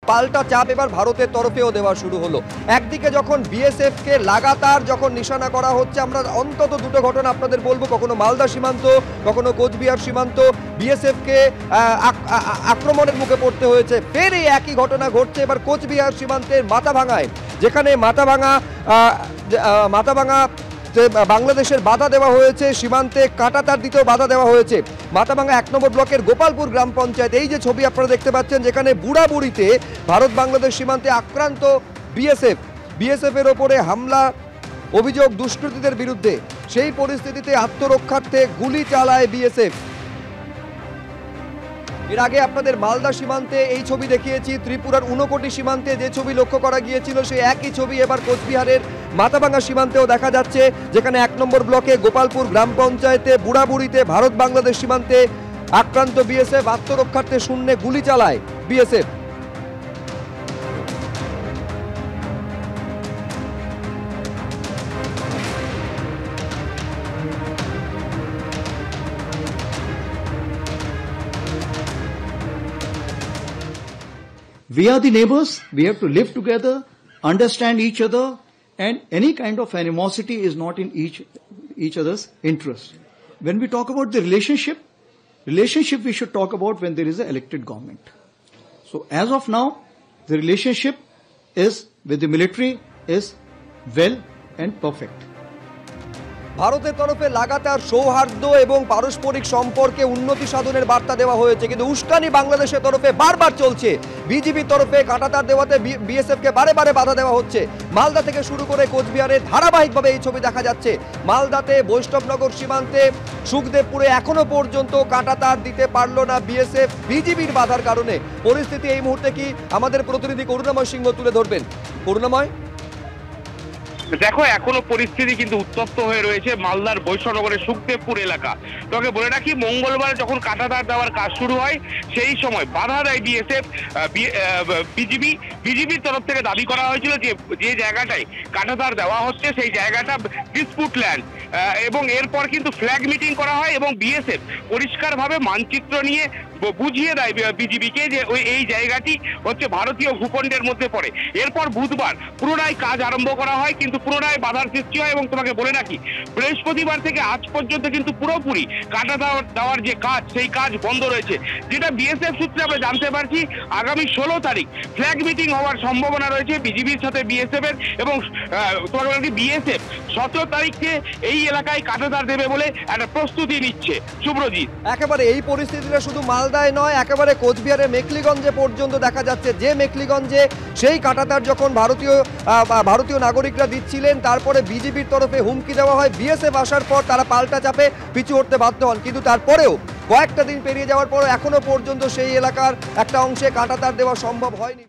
পাল্টা চাপ এবার ভারতের তরফেও দেওয়া শুরু হলো। একদিকে যখন বিএসএফ কে লাগাতার যখন নিশানা করা হচ্ছে, আমরা অন্তত দুটো ঘটনা আপনাদের বলবো, কখনো মালদা সীমান্ত, কখনো কোচবিহার সীমান্ত, বিএসএফ কে আক্রমণের মুখে পড়তে হয়েছে। ফের এই একই ঘটনা ঘটছে এবার কোচবিহার সীমান্তের মাথাভাঙায়, যেখানে মাথাভাঙা বাংলাদেশের বাধা দেওয়া হয়েছে, সীমান্তে কাঁটাতার দিতেও বাধা দেওয়া হয়েছে। মাথাভাঙা 1 নম্বর ব্লকের গোপালপুর গ্রাম পঞ্চায়েত, এই যে ছবি আপনারা দেখতে পাচ্ছেন, যেখানে বুড়াবুড়িতে ভারত বাংলাদেশ সীমান্তে আক্রান্ত বিএসএফ এর ওপরে হামলা অভিযোগ দুষ্কৃতীদের বিরুদ্ধে। সেই পরিস্থিতিতে আত্মরক্ষার্থে গুলি চালায় বিএসএফ। এর আগে আপনাদের মালদা সীমান্তে এই ছবি দেখিয়েছি, ত্রিপুরার ঊনকোটি সীমান্তে যে ছবি লক্ষ্য করা গিয়েছিল সেই একই ছবি এবার কোচবিহারের মাথাভাঙা সীমান্তেও দেখা যাচ্ছে, যেখানে 1 নম্বর ব্লকে গোপালপুর গ্রাম পঞ্চায়েতে বুড়াবুড়িতে ভারত বাংলাদেশ সীমান্তে আক্রান্ত বিএসএফ, আত্মরক্ষার্থে শূন্যে গুলি চালায় BSF. We are the neighbors, we have to live together, understand each other, and any kind of animosity is not in each other's interest. When we talk about the relationship we should talk about when there is an elected government. So as of now, the relationship is with the military is well and perfect. ভারতের তরফে লাগাতার সৌহার্দ্য এবং পারস্পরিক সম্পর্কে উন্নতি সাধনের বার্তা দেওয়া হয়েছে, কিন্তু উস্কানি বাংলাদেশের তরফে বারবার চলছে। বিজিবির তরফে কাঁটাতার দেওয়াতে বিএসএফ কে বারে বারে বাধা দেওয়া হচ্ছে। মালদা থেকে শুরু করে কোচবিহারে ধারাবাহিকভাবে এই ছবি দেখা যাচ্ছে। মালদাতে বৈষ্ণবনগর সীমান্তে সুখদেবপুরে এখনো পর্যন্ত কাঁটাতার দিতে পারলো না বিএসএফ বিজিবির বাধার কারণে। পরিস্থিতি এই মুহূর্তে কি আমাদের প্রতিনিধি করুণাময় সিংহ তুলে ধরবেন। করুণাময়, দেখো এখনো পরিস্থিতি কিন্তু উত্তপ্ত হয়ে রয়েছে মালদার বৈষ্ণবনগরের সুখদেবপুর এলাকা। তোকে বলে রাখি, মঙ্গলবার যখন কাঁটাতার দেওয়ার কাজ শুরু হয় সেই সময় বাধা দেয় বিএসএফ। বিজিবির তরফ থেকে দাবি করা হয়েছিল যে জায়গাটায় কাঁটাতার দেওয়া হচ্ছে সেই জায়গাটা ডিসপুট ল্যান্ড, এবং এরপর কিন্তু ফ্ল্যাগ মিটিং করা হয় এবং বিএসএফ পরিষ্কারভাবে মানচিত্র নিয়ে বুঝিয়ে দেয় বিজিবিকে যে এই জায়গাটি হচ্ছে ভারতীয় ভূখণ্ডের মধ্যে পড়ে। এরপর বুধবার পুনরায় কাজ আরম্ভ করা হয়, কিন্তু পুনরায় বাধার সৃষ্টি হয়। এবং তোমাকে বলে রাখি, বৃহস্পতিবার থেকে আজ পর্যন্ত কিন্তু পুরোপুরি কাঁটা দেওয়ার যে কাজ সেই কাজ বন্ধ রয়েছে। যেটা বিএসএফ সূত্রে আমরা জানতে পারছি, আগামী 16 তারিখ ফ্ল্যাগ মিটিং হওয়ার সম্ভাবনা রয়েছে বিজিবির সাথে বিএসএফ এর, এবং তোমাকে বলে বিএসএফ 17 তারিখে এই এলাকায় কাঁটাতার দেবে বলে একটা প্রস্তুতি নিচ্ছে। শুভ্রজিৎ, একেবারে এই পরিস্থিতিটা শুধু মালদায় নয়, একেবারে কোচবিহারের মেখলিগঞ্জে পর্যন্ত দেখা যাচ্ছে। যে মেখলিগঞ্জে সেই কাঁটাতার যখন ভারতীয় নাগরিকরা দিচ্ছিলেন, তারপরে বিজেপির তরফে হুমকি দেওয়া হয়। বিএসএফ আসার পর তারা পাল্টা চাপে পিছু হটতে বাধ্য হন, কিন্তু তারপরেও কয়েকটা দিন পেরিয়ে যাওয়ার পর এখনো পর্যন্ত সেই এলাকার একটা অংশে কাঁটাতার দেওয়া সম্ভব হয়নি।